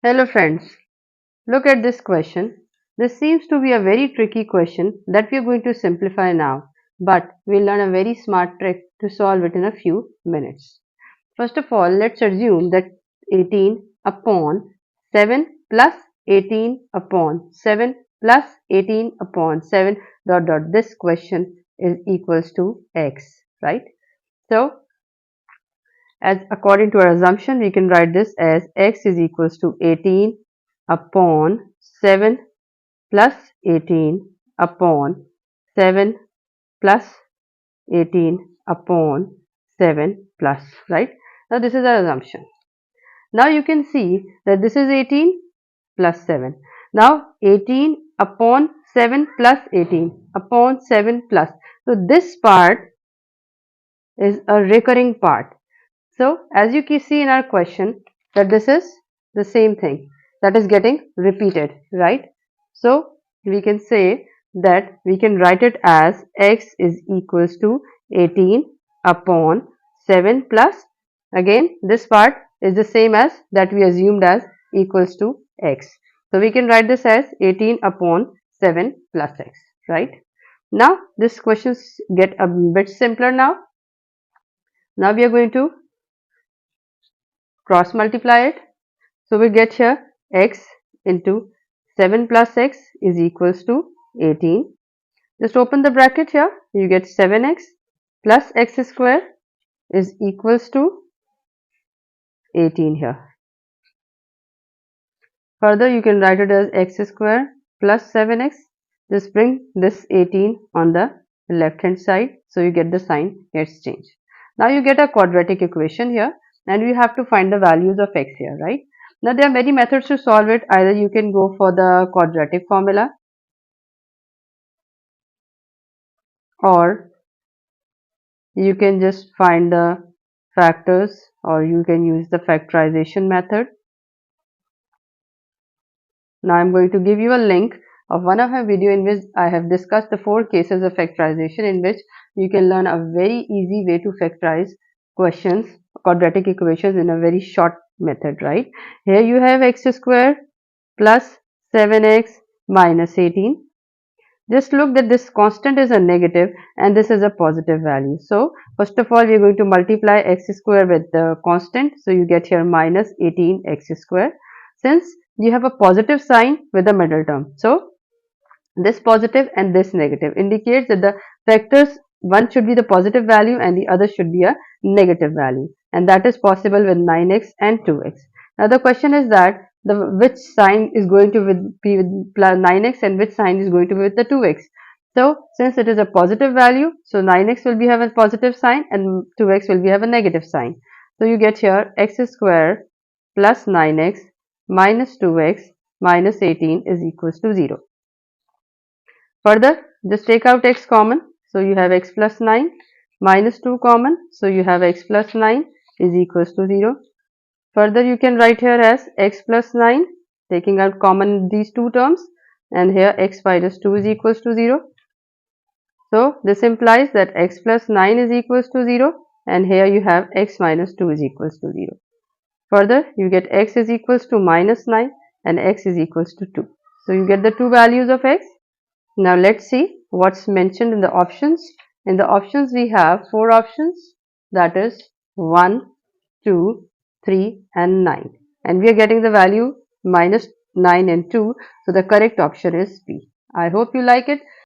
Hello friends, look at this question. This seems to be a very tricky question that we are going to simplify now, but we'll learn a very smart trick to solve it in a few minutes. First of all, let's assume that 18 upon 7 plus 18 upon 7 plus 18 upon 7 dot dot this question is equals to x, right? So as according to our assumption, we can write this as x is equals to 18 upon 7 plus 18 upon 7 plus 18 upon 7 plus, right? Now this is our assumption. Now you can see that this is 18 plus 7. Now 18 upon 7 plus 18 upon 7 plus. So this part is a recurring part. So as you can see in our question that this is the same thing that is getting repeated, right? So we can say that we can write it as x is equals to 18 upon 7 plus, again this part is the same as that we assumed as equals to x. So we can write this as 18 upon 7 plus x, right? Now this questions get a bit simpler now. Now we are going to cross multiply it. So we get here x into 7 plus x is equals to 18. Just open the bracket here. You get 7x plus x square is equals to 18 here. Further, you can write it as x square plus 7x. Just bring this 18 on the left hand side. So you get the sign gets changed. Now you get a quadratic equation here and we have to find the values of x here, right? Now there are many methods to solve it. Either you can go for the quadratic formula or you can just find the factors or you can use the factorization method. Now I'm going to give you a link of one of my video in which I have discussed the 4 cases of factorization in which you can learn a very easy way to factorize questions, quadratic equations in a very short method, right? Here you have x square plus 7x minus 18. Just look that this constant is a negative and this is a positive value. So first of all we are going to multiply x square with the constant. So you get here minus 18x square. Since you have a positive sign with the middle term, so this positive and this negative indicates that the factors one should be the positive value and the other should be a negative value, and that is possible with 9x and 2x. Now the question is that which sign is going to be with plus 9x and which sign is going to be with the 2x. So since it is a positive value, so 9x will be have a positive sign and 2x will be have a negative sign. So you get here x square plus 9x minus 2x minus 18 is equals to 0. Further, just take out x common. So you have x plus 9 minus 2 common. So you have x plus 9 is equals to 0. Further, you can write here as x plus 9, taking out common these two terms, and here x minus 2 is equals to 0. So this implies that x plus 9 is equals to 0 and here you have x minus 2 is equals to 0. Further, you get x is equals to minus 9 and x is equals to 2. So you get the two values of x. Now let's see what's mentioned in the options. In the options we have 4 options, that is 1, 2, 3 and 9, and we are getting the value minus 9 and 2, so the correct option is B. I hope you like it.